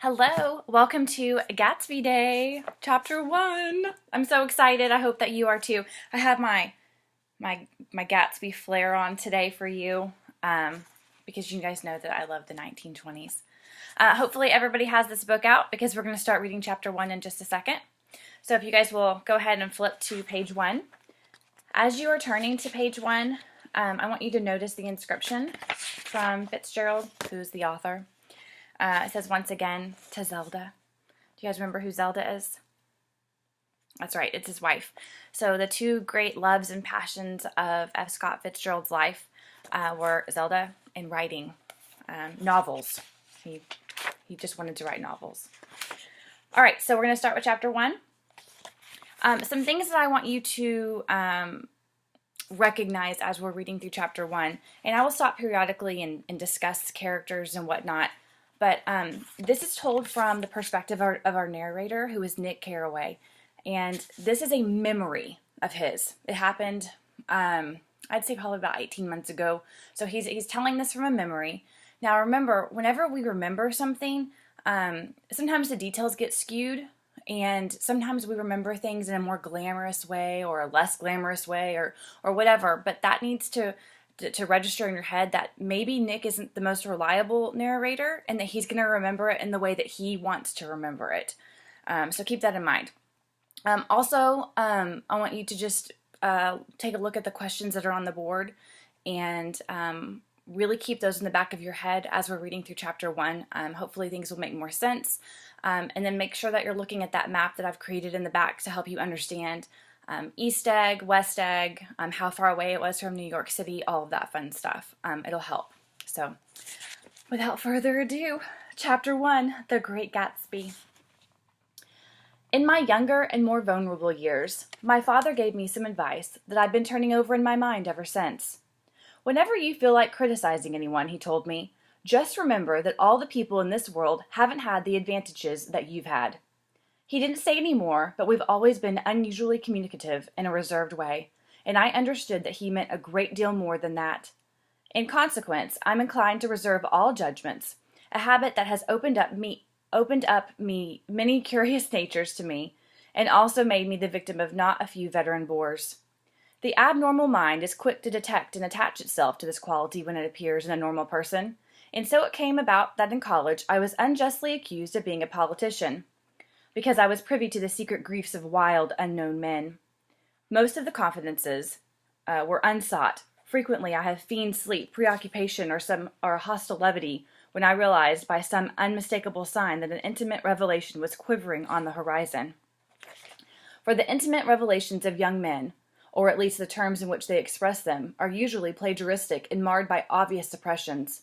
Hello, welcome to Gatsby Day, Chapter 1. I'm so excited. I hope that you are too. I have my Gatsby flair on today for you because you guys know that I love the 1920s. Hopefully everybody has this book out because we're going to start reading Chapter 1 in just a second. So if you guys will go ahead and flip to page 1. As you are turning to page 1, I want you to notice the inscription from Fitzgerald, who's the author. It says, once again, to Zelda. Do you guys remember who Zelda is? That's right, it's his wife. So the two great loves and passions of F. Scott Fitzgerald's life were Zelda and writing novels. He just wanted to write novels. All right, so we're going to start with Chapter 1. Some things that I want you to recognize as we're reading through Chapter 1, and I will stop periodically and discuss characters and whatnot. But this is told from the perspective of our narrator, who is Nick Carraway. And this is a memory of his. It happened, I'd say probably about 18 months ago. So he's telling this from a memory. Now remember, whenever we remember something, sometimes the details get skewed. And sometimes we remember things in a more glamorous way or a less glamorous way or whatever. But that needs to register in your head that maybe Nick isn't the most reliable narrator and that he's going to remember it in the way that he wants to remember it. So keep that in mind. Also, I want you to just take a look at the questions that are on the board and really keep those in the back of your head as we're reading through Chapter 1. Hopefully things will make more sense. And then make sure that you're looking at that map that I've created in the back to help you understand East Egg, West Egg, how far away it was from New York City, all of that fun stuff. It'll help. So, without further ado, Chapter 1, The Great Gatsby. In my younger and more vulnerable years, my father gave me some advice that I've been turning over in my mind ever since. Whenever you feel like criticizing anyone, he told me, just remember that all the people in this world haven't had the advantages that you've had. He didn't say any more, but we've always been unusually communicative in a reserved way, and I understood that he meant a great deal more than that. In consequence, I'm inclined to reserve all judgments, a habit that has opened up me many curious natures to me, and also made me the victim of not a few veteran bores. The abnormal mind is quick to detect and attach itself to this quality when it appears in a normal person, and so it came about that in college I was unjustly accused of being a politician, because I was privy to the secret griefs of wild, unknown men. Most of the confidences were unsought. Frequently I have feigned sleep, preoccupation, or a hostile levity when I realized by some unmistakable sign that an intimate revelation was quivering on the horizon. For the intimate revelations of young men, or at least the terms in which they express them, are usually plagiaristic and marred by obvious suppressions.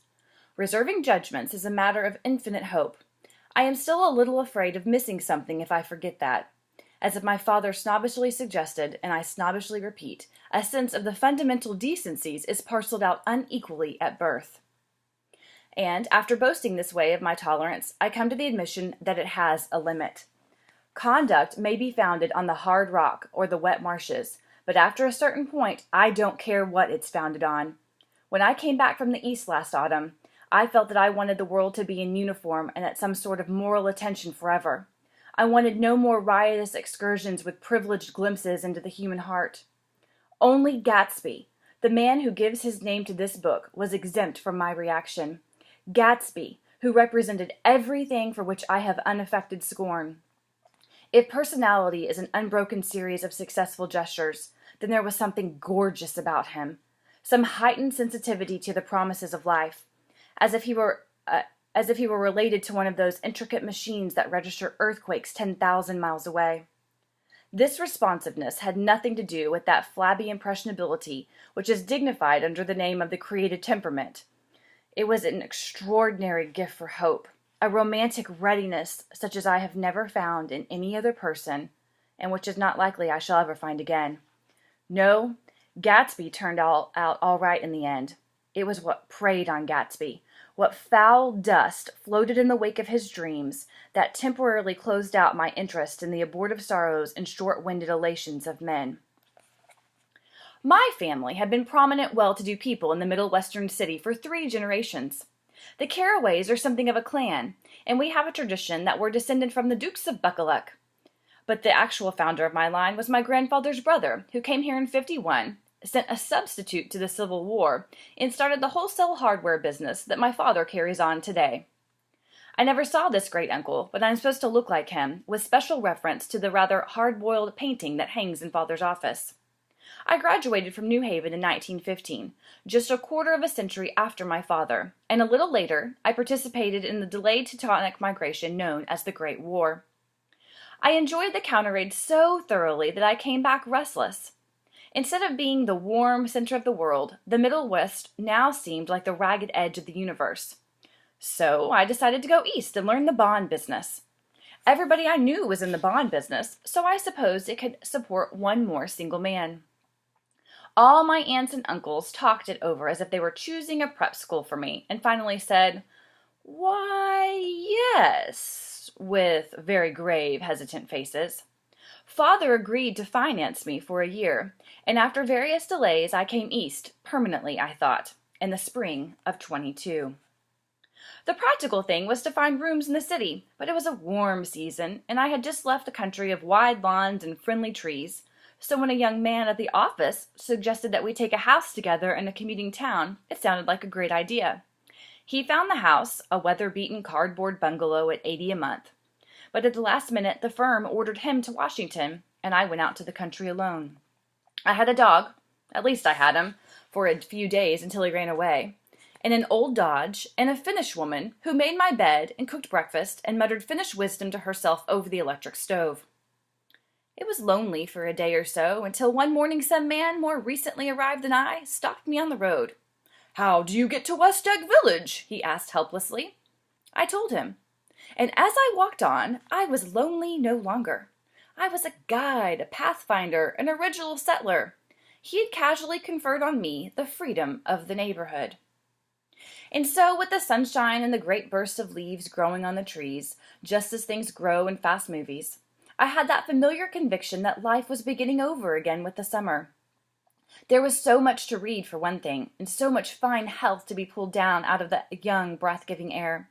Reserving judgments is a matter of infinite hope. I am still a little afraid of missing something if I forget that. As if my father snobbishly suggested, and I snobbishly repeat, a sense of the fundamental decencies is parceled out unequally at birth. And, after boasting this way of my tolerance, I come to the admission that it has a limit. Conduct may be founded on the hard rock or the wet marshes, but after a certain point, I don't care what it's founded on. When I came back from the East last autumn, I felt that I wanted the world to be in uniform and at some sort of moral attention forever. I wanted no more riotous excursions with privileged glimpses into the human heart. Only Gatsby, the man who gives his name to this book, was exempt from my reaction. Gatsby, who represented everything for which I have unaffected scorn. If personality is an unbroken series of successful gestures, then there was something gorgeous about him, some heightened sensitivity to the promises of life. As if he were related to one of those intricate machines that register earthquakes 10,000 miles away. This responsiveness had nothing to do with that flabby impressionability which is dignified under the name of the creative temperament. It was an extraordinary gift for hope, a romantic readiness such as I have never found in any other person, and which is not likely I shall ever find again. No, Gatsby turned out all right in the end. It was what preyed on Gatsby, what foul dust floated in the wake of his dreams, that temporarily closed out my interest in the abortive sorrows and short-winded elations of men. My family had been prominent, well-to-do people in the Middle Western city for 3 generations. The Carraways are something of a clan, and we have a tradition that we're descended from the Dukes of Buccleuch. But the actual founder of my line was my grandfather's brother, who came here in '51, sent a substitute to the Civil War, and started the wholesale hardware business that my father carries on today. I never saw this great-uncle, but I'm supposed to look like him, with special reference to the rather hard-boiled painting that hangs in Father's office. I graduated from New Haven in 1915, just a quarter of a century after my father, and a little later I participated in the delayed Teutonic migration known as the Great War. I enjoyed the counter-raid so thoroughly that I came back restless. Instead of being the warm center of the world, the Middle West now seemed like the ragged edge of the universe. So I decided to go east and learn the bond business. Everybody I knew was in the bond business, so I supposed it could support one more single man. All my aunts and uncles talked it over as if they were choosing a prep school for me, and finally said, "Why, yes," with very grave, hesitant faces. Father agreed to finance me for a year, and after various delays I came east, permanently I thought, in the spring of '22. The practical thing was to find rooms in the city, but it was a warm season, and I had just left a country of wide lawns and friendly trees, so when a young man at the office suggested that we take a house together in a commuting town, it sounded like a great idea. He found the house, a weather-beaten cardboard bungalow at $80 a month. But at the last minute, the firm ordered him to Washington, and I went out to the country alone. I had a dog, at least I had him, for a few days until he ran away, and an old Dodge, and a Finnish woman who made my bed and cooked breakfast and muttered Finnish wisdom to herself over the electric stove. It was lonely for a day or so, until one morning some man more recently arrived than I stopped me on the road. "How do you get to West Egg Village?" he asked helplessly. I told him, and as I walked on, I was lonely no longer. I was a guide, a pathfinder, an original settler. He had casually conferred on me the freedom of the neighborhood. And so, with the sunshine and the great burst of leaves growing on the trees, just as things grow in fast movies, I had that familiar conviction that life was beginning over again with the summer. There was so much to read, for one thing, and so much fine health to be pulled down out of the young, breath-giving air.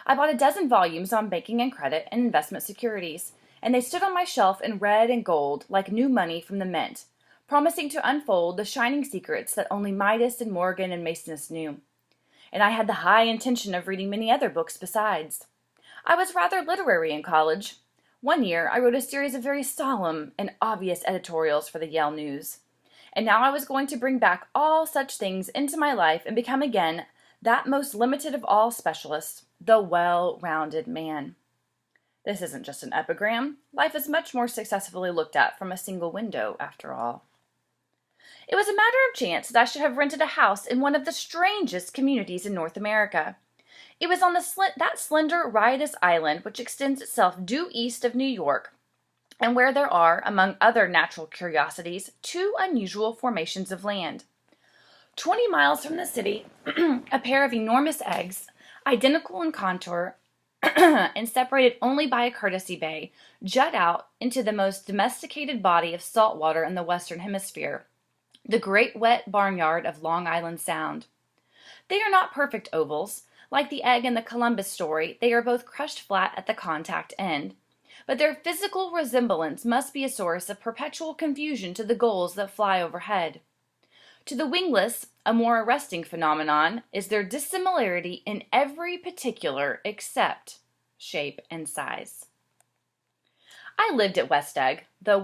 I bought a dozen volumes on banking and credit and investment securities, and they stood on my shelf in red and gold like new money from the mint, promising to unfold the shining secrets that only Midas and Morgan and Masonist knew. And I had the high intention of reading many other books besides. I was rather literary in college. One year I wrote a series of very solemn and obvious editorials for the Yale News. And now I was going to bring back all such things into my life and become again that most limited of all specialists, the well-rounded man. This isn't just an epigram. Life is much more successfully looked at from a single window, after all. It was a matter of chance that I should have rented a house in one of the strangest communities in North America. It was on that slender, riotous island which extends itself due east of New York, and where there are, among other natural curiosities, two unusual formations of land. 20 miles from the city, a pair of enormous eggs, identical in contour and separated only by a courtesy bay, jut out into the most domesticated body of salt water in the Western Hemisphere, the great wet barnyard of Long Island Sound. They are not perfect ovals. Like the egg in the Columbus story, they are both crushed flat at the contact end. But their physical resemblance must be a source of perpetual confusion to the gulls that fly overhead. To the wingless, a more arresting phenomenon is their dissimilarity in every particular except shape and size. I lived at West Egg, the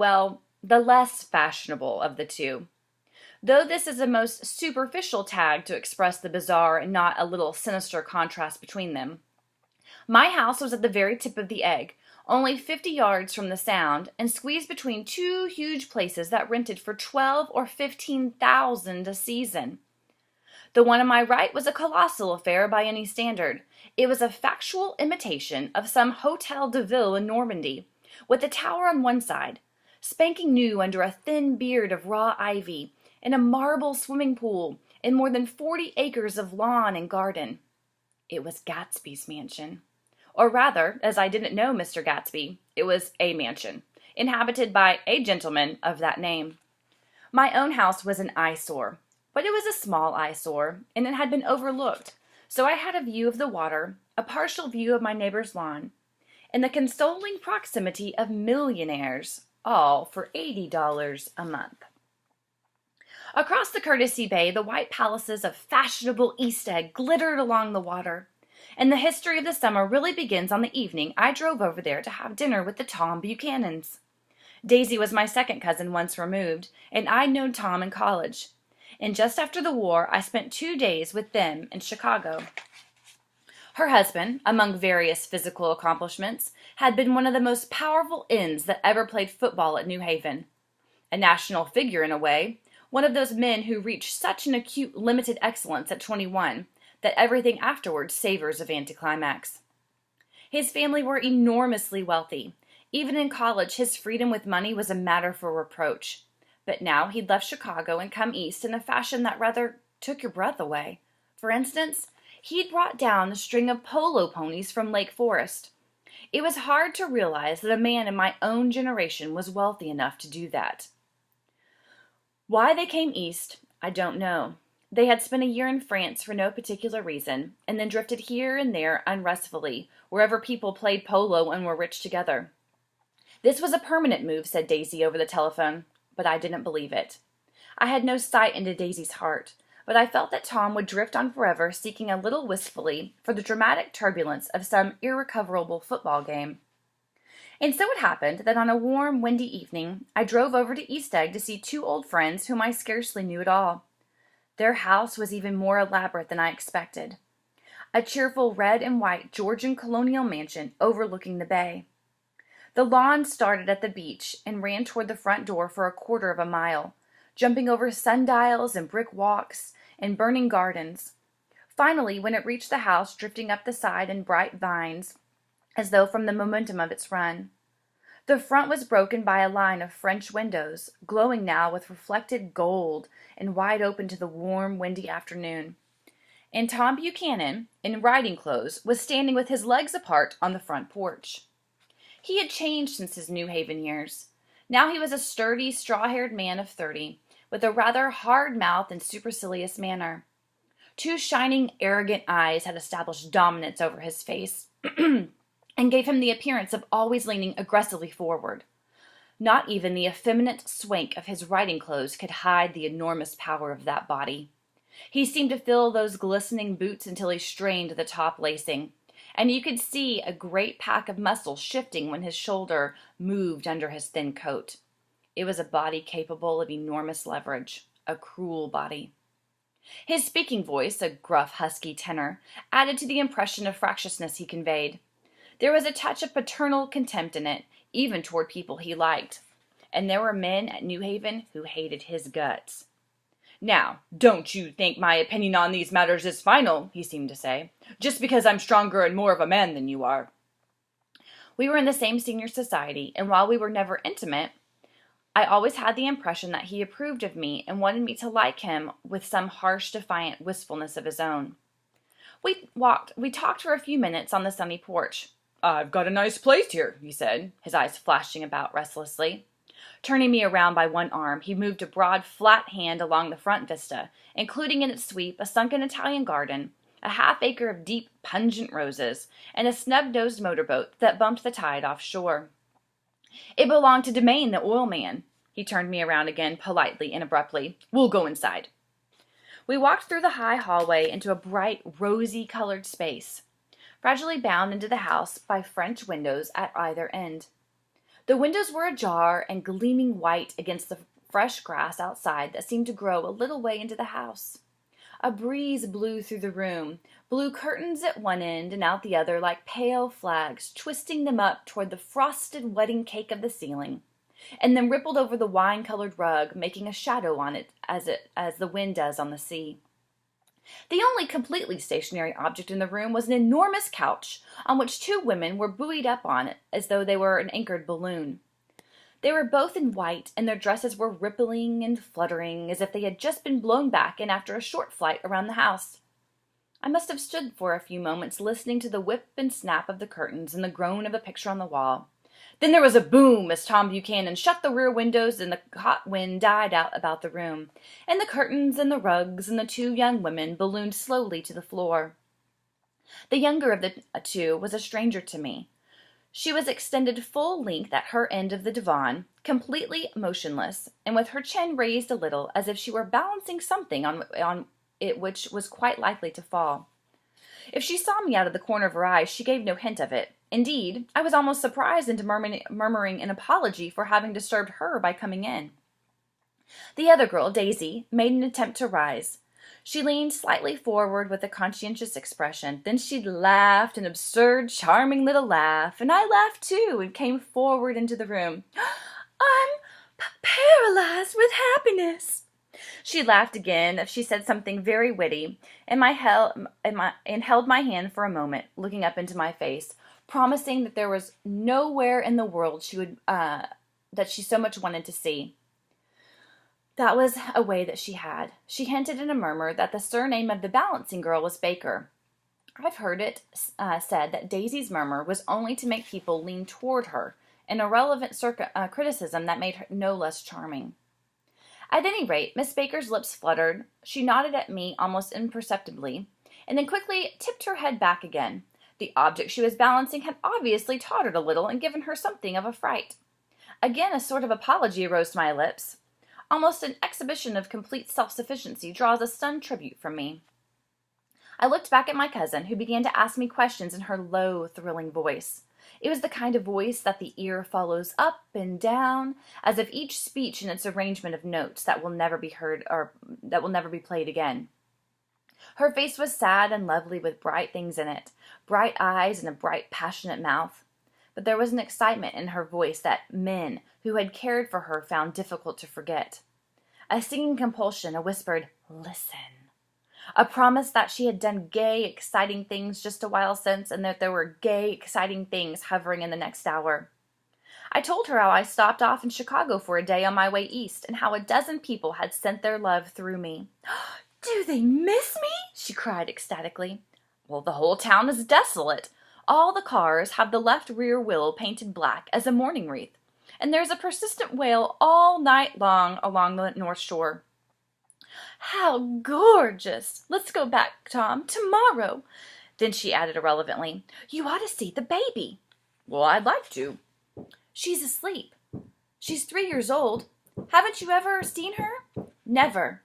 less fashionable of the two. Though this is a most superficial tag to express the bizarre and not a little sinister contrast between them. My house was at the very tip of the egg, only 50 yards from the Sound, and squeezed between two huge places that rented for $12,000 or $15,000 a season. The one on my right was a colossal affair by any standard. It was a factual imitation of some Hôtel de Ville in Normandy, with a tower on one side, spanking new under a thin beard of raw ivy, and a marble swimming pool, and more than 40 acres of lawn and garden. It was Gatsby's mansion. Or rather, as I didn't know Mr. Gatsby, it was a mansion, inhabited by a gentleman of that name. My own house was an eyesore, but it was a small eyesore, and it had been overlooked, So I had a view of the water, a partial view of my neighbor's lawn, and the consoling proximity of millionaires, all for $80 a month. Across the Courtesy Bay, the white palaces of fashionable East Egg glittered along the water, and the history of the summer really begins on the evening I drove over there to have dinner with the Tom Buchanans. Daisy was my second cousin once removed, and I'd known Tom in college. And just after the war, I spent 2 days with them in Chicago. Her husband, among various physical accomplishments, had been one of the most powerful ends that ever played football at New Haven. A national figure in a way, one of those men who reach such an acute limited excellence at 21 that everything afterwards savors of anticlimax. His family were enormously wealthy. Even in college, his freedom with money was a matter for reproach. But now he'd left Chicago and come east in a fashion that rather took your breath away. For instance, he'd brought down a string of polo ponies from Lake Forest. It was hard to realize that a man in my own generation was wealthy enough to do that. Why they came east, I don't know. They had spent a year in France for no particular reason, and then drifted here and there unrestfully, wherever people played polo and were rich together. This was a permanent move, said Daisy over the telephone, but I didn't believe it. I had no sight into Daisy's heart, but I felt that Tom would drift on forever, seeking a little wistfully for the dramatic turbulence of some irrecoverable football game. And so it happened that on a warm, windy evening, I drove over to East Egg to see 2 old friends whom I scarcely knew at all. Their house was even more elaborate than I expected. A cheerful red and white Georgian colonial mansion overlooking the bay. The lawn started at the beach and ran toward the front door for a quarter of a mile, jumping over sundials and brick walks and burning gardens. Finally, when it reached the house, drifting up the side in bright vines, as though from the momentum of its run. The front was broken by a line of French windows, glowing now with reflected gold and wide open to the warm, windy afternoon. And Tom Buchanan, in riding clothes, was standing with his legs apart on the front porch. He had changed since his New Haven years. Now he was a sturdy, straw-haired man of 30, with a rather hard mouth and supercilious manner. 2 shining, arrogant eyes had established dominance over his face, and gave him the appearance of always leaning aggressively forward. Not even the effeminate swank of his riding clothes could hide the enormous power of that body. He seemed to fill those glistening boots until he strained the top lacing, and you could see a great pack of muscles shifting when his shoulder moved under his thin coat. It was a body capable of enormous leverage, a cruel body. His speaking voice, a gruff, husky tenor, added to the impression of fractiousness he conveyed. There was a touch of paternal contempt in it, even toward people he liked. And there were men at New Haven who hated his guts. "Now, don't you think my opinion on these matters is final," he seemed to say, "just because I'm stronger and more of a man than you are." We were in the same senior society, and while we were never intimate, I always had the impression that he approved of me and wanted me to like him with some harsh, defiant wistfulness of his own. We talked for a few minutes on the sunny porch. "I've got a nice place here," he said, his eyes flashing about restlessly. Turning me around by one arm, he moved a broad, flat hand along the front vista, including in its sweep a sunken Italian garden, a half-acre of deep, pungent roses, and a snub-nosed motorboat that bumped the tide offshore. It belonged to Domain, the oil man. He turned me around again, politely and abruptly. "We'll go inside." We walked through the high hallway into a bright, rosy-colored space, fragilely bound into the house by French windows at either end. The windows were ajar and gleaming white against the fresh grass outside that seemed to grow a little way into the house. A breeze blew through the room, blew curtains at one end and out the other like pale flags, twisting them up toward the frosted wedding cake of the ceiling, and then rippled over the wine-colored rug, making a shadow on it as the wind does on the sea. The only completely stationary object in the room was an enormous couch, on which 2 women were buoyed up on it as though they were an anchored balloon. They were both in white, and their dresses were rippling and fluttering as if they had just been blown back in after a short flight around the house. I must have stood for a few moments listening to the whip and snap of the curtains and the groan of a picture on the wall. Then there was a boom as Tom Buchanan shut the rear windows and the hot wind died out about the room, and the curtains and the rugs and the 2 young women ballooned slowly to the floor. The younger of the two was a stranger to me. She was extended full length at her end of the divan, completely motionless, and with her chin raised a little, as if she were balancing something on it which was quite likely to fall. If she saw me out of the corner of her eye, she gave no hint of it. Indeed, I was almost surprised into murmuring an apology for having disturbed her by coming in. The other girl, Daisy, made an attempt to rise. She leaned slightly forward with a conscientious expression. Then she laughed an absurd, charming little laugh, and I laughed too, and came forward into the room. I'm paralyzed with happiness. She laughed again. She said something very witty, and held my hand for a moment, looking up into my face, promising that there was nowhere in the world that she so much wanted to see. That was a way that she had. She hinted in a murmur that the surname of the balancing girl was Baker. I've heard it said that Daisy's murmur was only to make people lean toward her, an irrelevant criticism that made her no less charming. At any rate, Miss Baker's lips fluttered. She nodded at me almost imperceptibly, and then quickly tipped her head back again. The object she was balancing had obviously tottered a little and given her something of a fright. Again a sort of apology rose to my lips. Almost an exhibition of complete self-sufficiency draws a stunned tribute from me. I looked back at my cousin, who began to ask me questions in her low, thrilling voice. It was the kind of voice that the ear follows up and down, as if each speech in its arrangement of notes that will never be heard or that will never be played again. Her face was sad and lovely with bright things in it, bright eyes and a bright, passionate mouth. But there was an excitement in her voice that men who had cared for her found difficult to forget. A singing compulsion, a whispered, "Listen." A promise that she had done gay, exciting things just a while since, and that there were gay, exciting things hovering in the next hour. I told her how I stopped off in Chicago for a day on my way east, and how a dozen people had sent their love through me. "Do they miss me?" she cried ecstatically. "Well, the whole town is desolate. All the cars have the left rear wheel painted black as a mourning wreath, and there's a persistent wail all night long along the North Shore." "How gorgeous! Let's go back, Tom, tomorrow." Then she added irrelevantly, "You ought to see the baby." "Well, I'd like to." "She's asleep. She's 3 years old. Haven't you ever seen her?" "Never."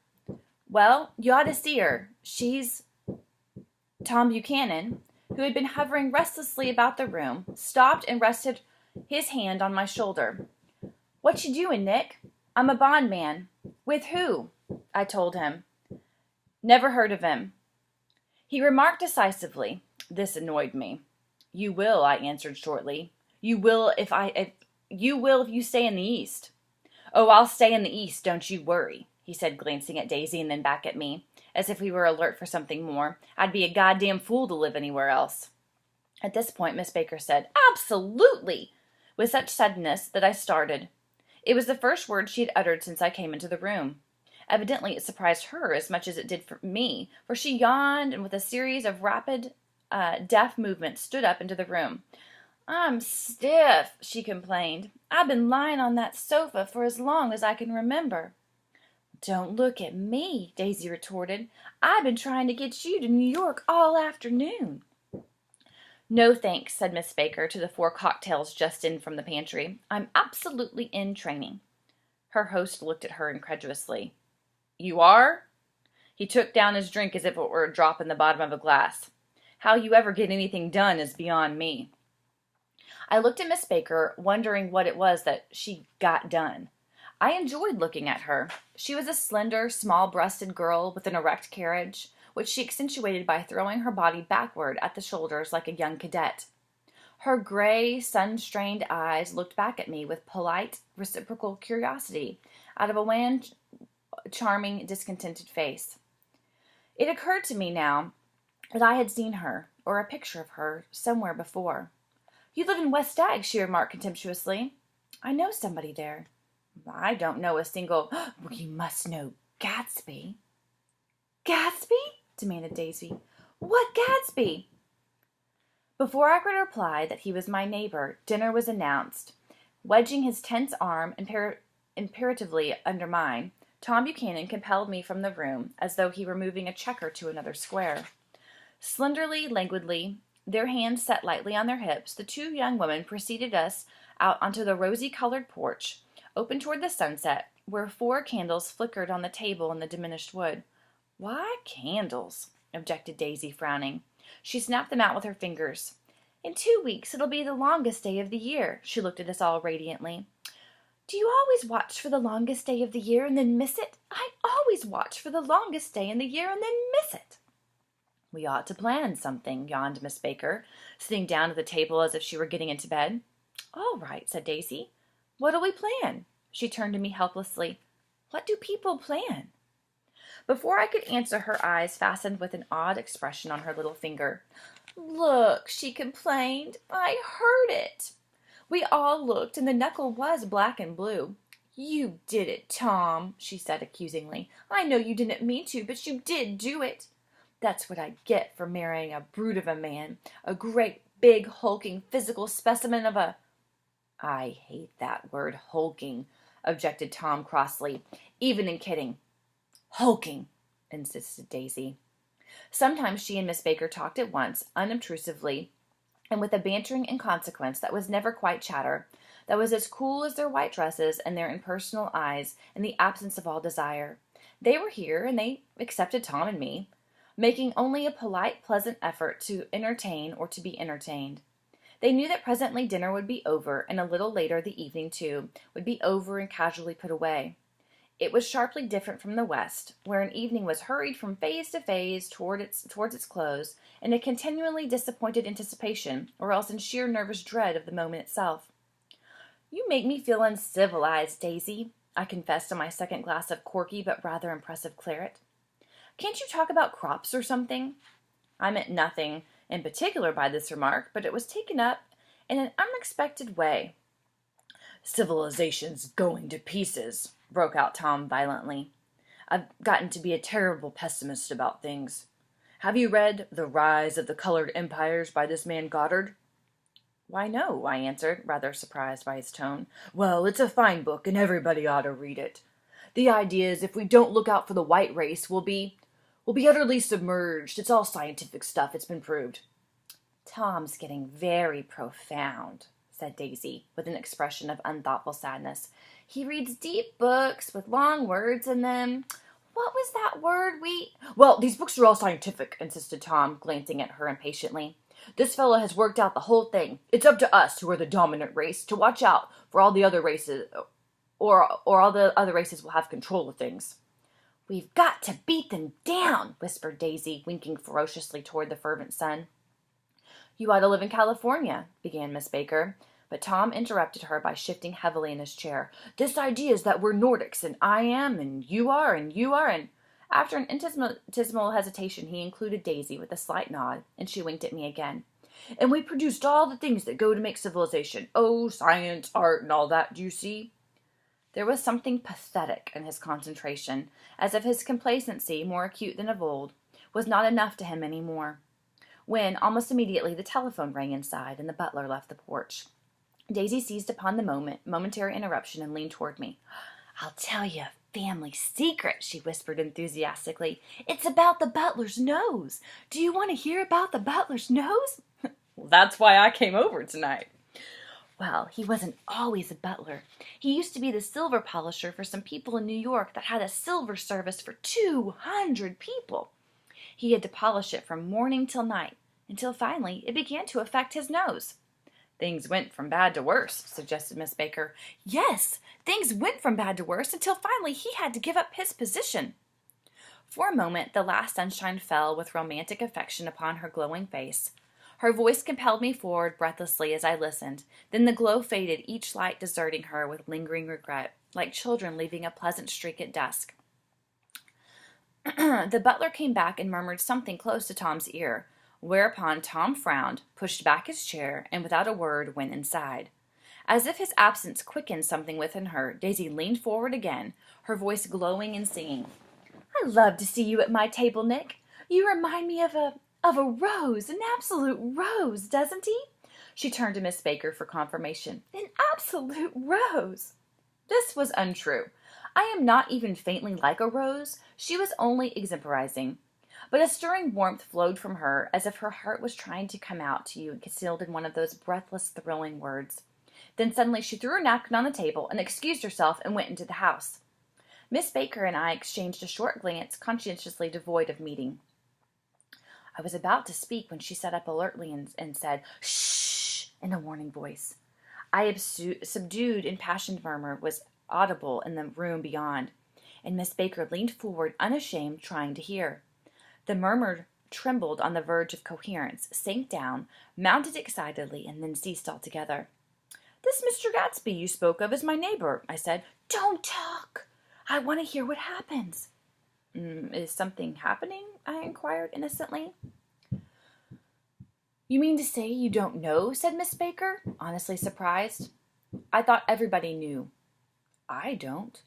"Well, you ought to see her. She's—" Tom Buchanan, who had been hovering restlessly about the room, stopped and rested his hand on my shoulder. "What you doing, Nick?" "I'm a bondman." "With who?" I told him. "Never heard of him." He remarked decisively. This annoyed me. "You will," I answered shortly. "You will if you stay in the East." "Oh, I'll stay in the East, don't you worry," he said, glancing at Daisy and then back at me, as if he were alert for something more. "I'd be a goddamn fool to live anywhere else." At this point, Miss Baker said, "Absolutely!" with such suddenness that I started. It was the first word she had uttered since I came into the room. Evidently it surprised her as much as it did for me, for she yawned and with a series of rapid, deft movements stood up into the room. "I'm stiff," she complained. "I've been lying on that sofa for as long as I can remember." "Don't look at me," Daisy retorted. "I've been trying to get you to New York all afternoon." "No thanks," said Miss Baker to the 4 cocktails just in from the pantry. "I'm absolutely in training." Her host looked at her incredulously. "You are?" He took down his drink as if it were a drop in the bottom of a glass. "How you ever get anything done is beyond me." I looked at Miss Baker, wondering what it was that she got done. I enjoyed looking at her. She was a slender, small-breasted girl with an erect carriage, which she accentuated by throwing her body backward at the shoulders like a young cadet. Her gray, sun-strained eyes looked back at me with polite, reciprocal curiosity out of a wan, charming, discontented face. It occurred to me now that I had seen her, or a picture of her, somewhere before. "You live in West Egg," she remarked contemptuously. "I know somebody there." "I don't know a single—" "Well, you must know Gatsby." "Gatsby?" demanded Daisy. "What Gatsby?" Before I could reply that he was my neighbor, dinner was announced. Wedging his tense arm imperatively under mine, Tom Buchanan compelled me from the room, as though he were moving a checker to another square. Slenderly, languidly, their hands set lightly on their hips, the two young women preceded us out onto the rosy-colored porch, open toward the sunset, where 4 candles flickered on the table in the diminished wood. "Why candles?" objected Daisy, frowning. She snapped them out with her fingers. "In 2 weeks it'll be the longest day of the year." She looked at us all radiantly. "Do you always watch for the longest day of the year and then miss it? I always watch for the longest day in the year and then miss it." "We ought to plan something," yawned Miss Baker, sitting down at the table as if she were getting into bed. "All right," said Daisy. "What'll we plan?" She turned to me helplessly. "What do people plan?" Before I could answer, her eyes fastened with an odd expression on her little finger. "Look," she complained. "I heard it." We all looked, and the knuckle was black and blue. "You did it, Tom," she said accusingly. "I know you didn't mean to, but you did do it. That's what I get for marrying a brute of a man, a great, big, hulking, physical specimen of a—" "I hate that word, hulking," objected Tom crossly, "even in kidding." "Hulking," insisted Daisy. Sometimes she and Miss Baker talked at once, unobtrusively, and with a bantering inconsequence that was never quite chatter, that was as cool as their white dresses and their impersonal eyes and the absence of all desire. They were here, and they accepted Tom and me, making only a polite, pleasant effort to entertain or to be entertained. They knew that presently dinner would be over, and a little later the evening, too, would be over and casually put away. It was sharply different from the West, where an evening was hurried from phase to phase towards its close, in a continually disappointed anticipation, or else in sheer nervous dread of the moment itself. "You make me feel uncivilized, Daisy," I confessed on my second glass of corky but rather impressive claret. "Can't you talk about crops or something?" I meant nothing in particular by this remark, but it was taken up in an unexpected way. "Civilization's going to pieces," broke out Tom violently. "I've gotten to be a terrible pessimist about things. Have you read The Rise of the Colored Empires by this man Goddard?" "Why, no," I answered, rather surprised by his tone. "Well, it's a fine book, and everybody ought to read it. The idea is if we don't look out for the white race, we'll be utterly submerged. It's all scientific stuff, it's been proved." "Tom's getting very profound," said Daisy, with an expression of unthoughtful sadness. "He reads deep books with long words in them. What was that word "Well, these books are all scientific," insisted Tom, glancing at her impatiently. "This fellow has worked out the whole thing. It's up to us, who are the dominant race, to watch out for all the other races, or all the other races will have control of things." "We've got to beat them down," whispered Daisy, winking ferociously toward the fervent sun. "You ought to live in California," began Miss Baker, but Tom interrupted her by shifting heavily in his chair. "This idea is that we're Nordics, and I am, and you are, and—" After an infinitesimal hesitation, he included Daisy with a slight nod, and she winked at me again. "And we produced all the things that go to make civilization. Oh, science, art, and all that, do you see?" There was something pathetic in his concentration, as if his complacency, more acute than of old, was not enough to him any more. When, almost immediately, the telephone rang inside, and the butler left the porch. Daisy seized upon the momentary interruption and leaned toward me. "I'll tell you a family secret," she whispered enthusiastically. "It's about the butler's nose. Do you want to hear about the butler's nose?" "Well, that's why I came over tonight." "Well, he wasn't always a butler. He used to be the silver polisher for some people in New York that had a silver service for 200 people. He had to polish it from morning till night, until finally it began to affect his nose." "Things went from bad to worse," suggested Miss Baker. "Yes, things went from bad to worse until finally he had to give up his position." For a moment the last sunshine fell with romantic affection upon her glowing face. Her voice compelled me forward breathlessly as I listened. Then the glow faded, each light deserting her with lingering regret, like children leaving a pleasant streak at dusk. The butler came back and murmured something close to Tom's ear, whereupon Tom frowned, pushed back his chair, and without a word went inside. As if his absence quickened something within her, Daisy leaned forward again, her voice glowing and singing. "I love to see you at my table, Nick. You remind me of a rose, an absolute rose, doesn't he?" She turned to Miss Baker for confirmation. "An absolute rose." This was untrue. I am not even faintly like a rose. She was only exemplarizing. But a stirring warmth flowed from her, as if her heart was trying to come out to you concealed in one of those breathless, thrilling words. Then suddenly she threw her napkin on the table and excused herself and went into the house. Miss Baker and I exchanged a short glance, conscientiously devoid of meaning. I was about to speak when she sat up alertly and said, "Shh!" in a warning voice. A subdued, impassioned murmur was audible in the room beyond, and Miss Baker leaned forward, unashamed, trying to hear. The murmur trembled on the verge of coherence, sank down, mounted excitedly, and then ceased altogether. "This Mr. Gatsby you spoke of is my neighbor," I said. "Don't talk! I want to hear what happens." Is something happening?" I inquired innocently. "You mean to say you don't know?" said Miss Baker, honestly surprised. "I thought everybody knew." "I don't."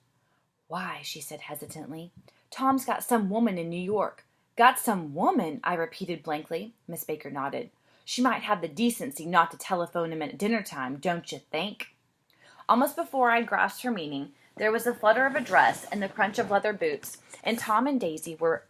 "Why," she said hesitantly, "Tom's got some woman in New York." "Got some woman?" I repeated blankly. Miss Baker nodded. "She might have the decency not to telephone him at dinner time, don't you think?" Almost before I grasped her meaning, there was the flutter of a dress and the crunch of leather boots, and Tom and Daisy were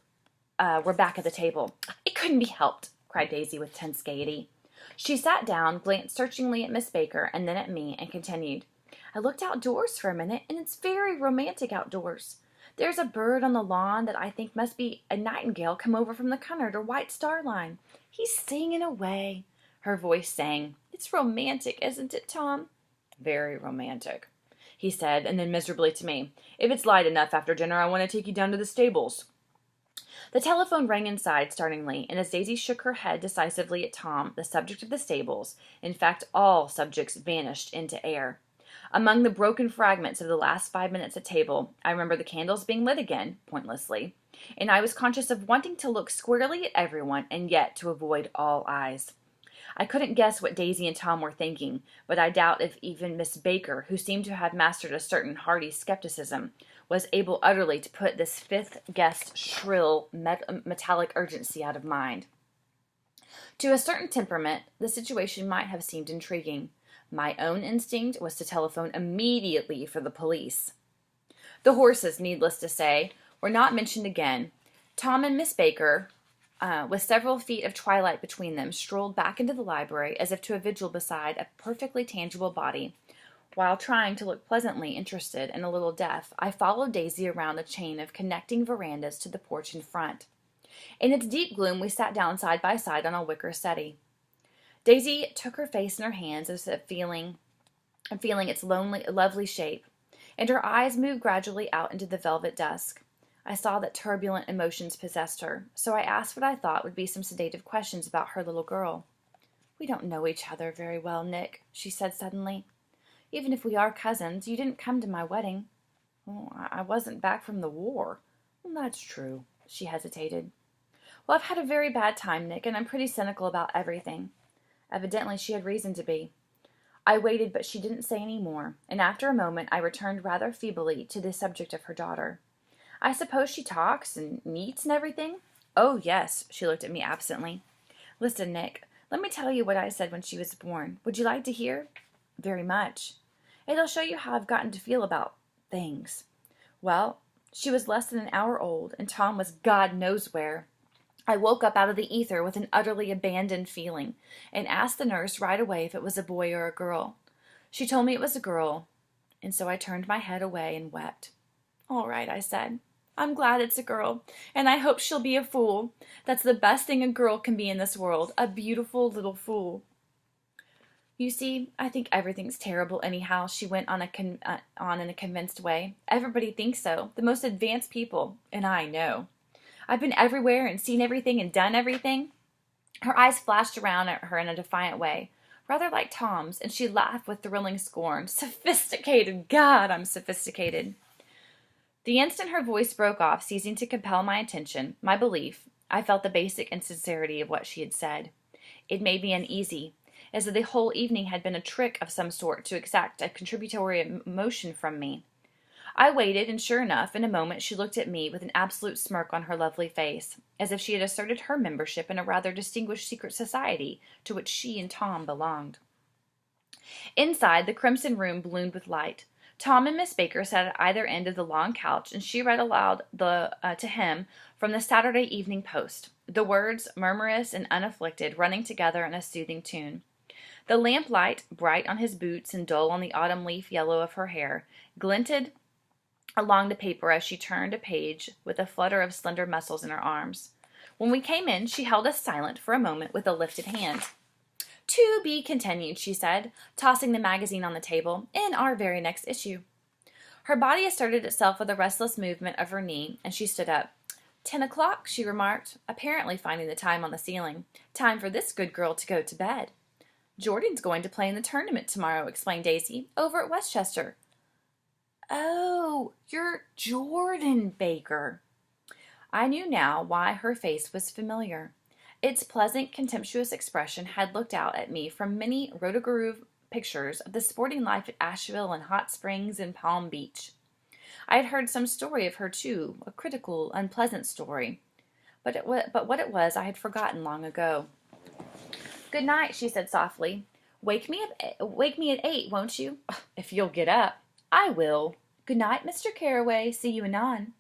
back at the table. "It couldn't be helped," cried Daisy with tense gaiety. She sat down, glanced searchingly at Miss Baker and then at me, and continued, "I looked outdoors for a minute, and it's very romantic outdoors. There's a bird on the lawn that I think must be a nightingale come over from the Cunard or White Star Line. He's singing away." Her voice sang. "It's romantic, isn't it, Tom?" "Very romantic," he said, and then miserably to me, "If it's light enough after dinner, I want to take you down to the stables." The telephone rang inside, startlingly, and as Daisy shook her head decisively at Tom, the subject of the stables, in fact all subjects, vanished into air. Among the broken fragments of the last 5 minutes at table, I remember the candles being lit again, pointlessly, and I was conscious of wanting to look squarely at everyone and yet to avoid all eyes. I couldn't guess what Daisy and Tom were thinking, but I doubt if even Miss Baker, who seemed to have mastered a certain hearty skepticism, was able utterly to put this fifth guest's shrill, metallic urgency out of mind. To a certain temperament, the situation might have seemed intriguing. My own instinct was to telephone immediately for the police. The horses, needless to say, were not mentioned again. Tom and Miss Baker, with several feet of twilight between them, strolled back into the library as if to a vigil beside a perfectly tangible body. While trying to look pleasantly interested and a little deaf, I followed Daisy around the chain of connecting verandas to the porch in front. In its deep gloom, we sat down side by side on a wicker settee. Daisy took her face in her hands as if feeling its lovely shape, and her eyes moved gradually out into the velvet dusk. I saw that turbulent emotions possessed her, so I asked what I thought would be some sedative questions about her little girl. "We don't know each other very well, Nick," she said suddenly. "Even if we are cousins, you didn't come to my wedding." "Oh, I wasn't back from the war." "Well, that's true." She hesitated. "Well, I've had a very bad time, Nick, and I'm pretty cynical about everything." Evidently she had reason to be. I waited, but she didn't say any more, and after a moment I returned rather feebly to the subject of her daughter. "I suppose she talks and eats and everything?" "Oh, yes." She looked at me absently. "Listen, Nick, let me tell you what I said when she was born. Would you like to hear?" "Very much." "It'll show you how I've gotten to feel about things." Well, she was less than an hour old, and Tom was God knows where. I woke up out of the ether with an utterly abandoned feeling, and asked the nurse right away if it was a boy or a girl. She told me it was a girl, and so I turned my head away and wept. "All right," I said. "I'm glad it's a girl, and I hope she'll be a fool. That's the best thing a girl can be in this world, a beautiful little fool." "You see, I think everything's terrible anyhow," she went on in a convinced way. "Everybody thinks so, the most advanced people, and I know. I've been everywhere and seen everything and done everything." Her eyes flashed around at her in a defiant way, rather like Tom's, and she laughed with thrilling scorn. "Sophisticated! God, I'm sophisticated." The instant her voice broke off, ceasing to compel my attention, my belief, I felt the basic insincerity of what she had said. It made me uneasy, as though the whole evening had been a trick of some sort to exact a contributory emotion from me. I waited, and sure enough, in a moment she looked at me with an absolute smirk on her lovely face, as if she had asserted her membership in a rather distinguished secret society to which she and Tom belonged. Inside, the crimson room bloomed with light. Tom and Miss Baker sat at either end of the long couch, and she read aloud to him from the Saturday Evening Post, the words, murmurous and unafflicted, running together in a soothing tune. The lamplight, bright on his boots and dull on the autumn leaf yellow of her hair, glinted along the paper as she turned a page with a flutter of slender muscles in her arms. When we came in, she held us silent for a moment with a lifted hand. "To be continued," she said, tossing the magazine on the table, "in our very next issue." Her body asserted itself with a restless movement of her knee, and she stood up. 10 o'clock, she remarked, apparently finding the time on the ceiling. "Time for this good girl to go to bed." "Jordan's going to play in the tournament tomorrow," explained Daisy, "over at Westchester." "Oh, you're Jordan Baker." I knew now why her face was familiar. Its pleasant, contemptuous expression had looked out at me from many rotogravure pictures of the sporting life at Asheville and Hot Springs and Palm Beach. I had heard some story of her, too, a critical, unpleasant story. But what it was I had forgotten long ago. "Good night," she said softly. Wake me at 8, won't you?" "If you'll get up." "I will." "Good night, Mr. Carraway. See you anon."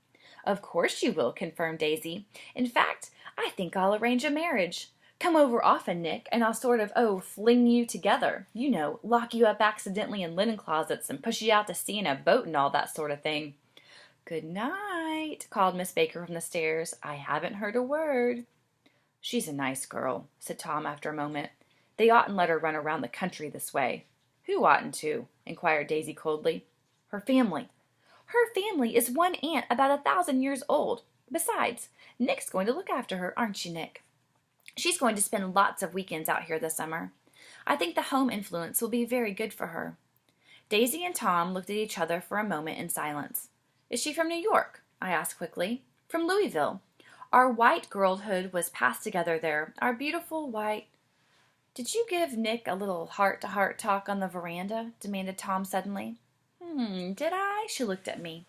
"Of course you will," confirmed Daisy. "In fact, I think I'll arrange a marriage. Come over often, Nick, and I'll sort of, fling you together. You know, lock you up accidentally in linen closets and push you out to sea in a boat and all that sort of thing." "Good night," called Miss Baker from the stairs. "I haven't heard a word." "She's a nice girl," said Tom after a moment. "They oughtn't let her run around the country this way." "Who oughtn't to?" inquired Daisy coldly. "Her family." "Her family is one aunt about 1,000 years old. Besides, Nick's going to look after her, aren't you, Nick? She's going to spend lots of weekends out here this summer. I think the home influence will be very good for her." Daisy and Tom looked at each other for a moment in silence. "Is she from New York?" I asked quickly. "From Louisville. Our white girlhood was passed together there. Our beautiful white—" "Did you give Nick a little heart-to-heart talk on the veranda?" demanded Tom suddenly. Did I?" She looked at me.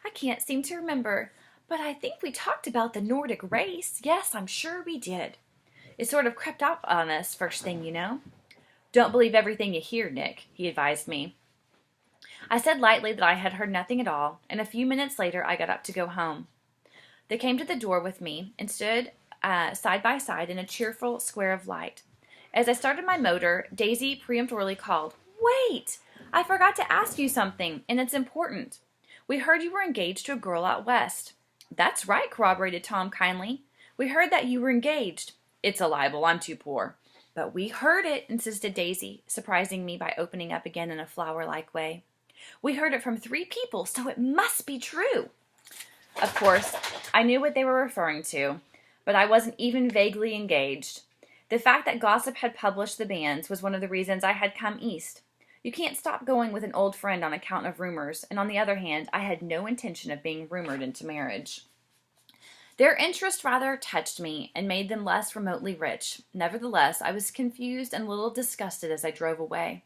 "I can't seem to remember, but I think we talked about the Nordic race. Yes, I'm sure we did. It sort of crept up on us first thing, you know." "Don't believe everything you hear, Nick," he advised me. I said lightly that I had heard nothing at all, and a few minutes later I got up to go home. They came to the door with me and stood side by side in a cheerful square of light. As I started my motor, Daisy peremptorily called, "Wait! I forgot to ask you something, and it's important. We heard you were engaged to a girl out west." "That's right," corroborated Tom kindly. "We heard that you were engaged." "It's a libel. I'm too poor." "But we heard it," insisted Daisy, surprising me by opening up again in a flower-like way. "We heard it from 3 people, so it must be true." Of course, I knew what they were referring to, but I wasn't even vaguely engaged. The fact that gossip had published the banns was one of the reasons I had come east. You can't stop going with an old friend on account of rumors, and on the other hand, I had no intention of being rumored into marriage. Their interest rather touched me and made them less remotely rich. Nevertheless, I was confused and a little disgusted as I drove away.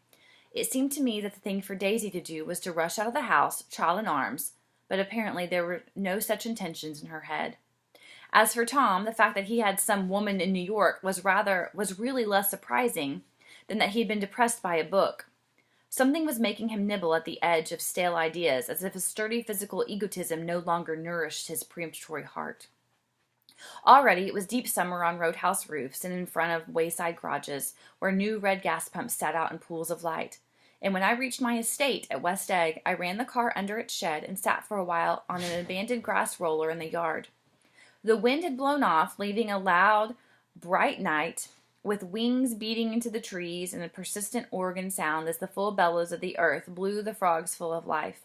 It seemed to me that the thing for Daisy to do was to rush out of the house, child in arms, but apparently there were no such intentions in her head. As for Tom, the fact that he had some woman in New York was really less surprising than that he had been depressed by a book. Something was making him nibble at the edge of stale ideas, as if a sturdy physical egotism no longer nourished his peremptory heart. Already it was deep summer on roadhouse roofs and in front of wayside garages, where new red gas pumps sat out in pools of light. And when I reached my estate at West Egg, I ran the car under its shed and sat for a while on an abandoned grass roller in the yard. The wind had blown off, leaving a loud, bright night, with wings beating into the trees and a persistent organ sound as the full bellows of the earth blew the frogs full of life.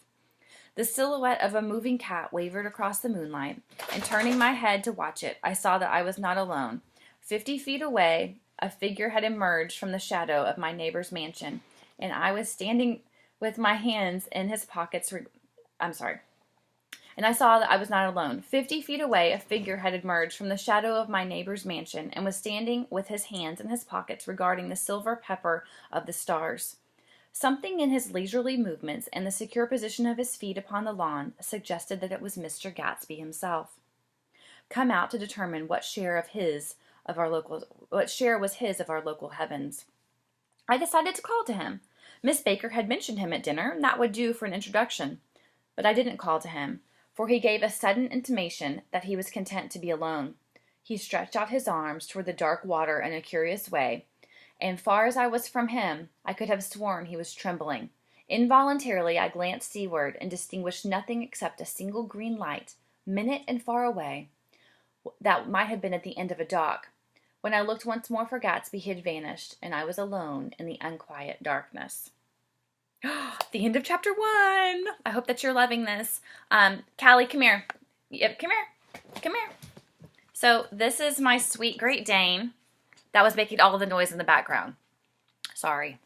The silhouette of a moving cat wavered across the moonlight, and turning my head to watch it, I saw that I was not alone. 50 feet away, a figure had emerged from the shadow of my neighbor's mansion, and I was standing with my hands in his pockets. And I saw that I was not alone. 50 feet away, a figure had emerged from the shadow of my neighbor's mansion and was standing with his hands in his pockets regarding the silver pepper of the stars. Something in his leisurely movements and the secure position of his feet upon the lawn suggested that it was Mr. Gatsby himself, come out to determine what share was his of our local heavens. I decided to call to him. Miss Baker had mentioned him at dinner, and that would do for an introduction. But I didn't call to him, for he gave a sudden intimation that he was content to be alone. He stretched out his arms toward the dark water in a curious way, and far as I was from him, I could have sworn he was trembling. Involuntarily I glanced seaward and distinguished nothing except a single green light, minute and far away, that might have been at the end of a dock. When I looked once more for Gatsby, he had vanished, and I was alone in the unquiet darkness. The end of chapter 1. I hope that you're loving this. Callie, come here. Yep, come here. Come here. So this is my sweet Great Dane. That was making all of the noise in the background. Sorry.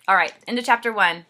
All right, into chapter 1.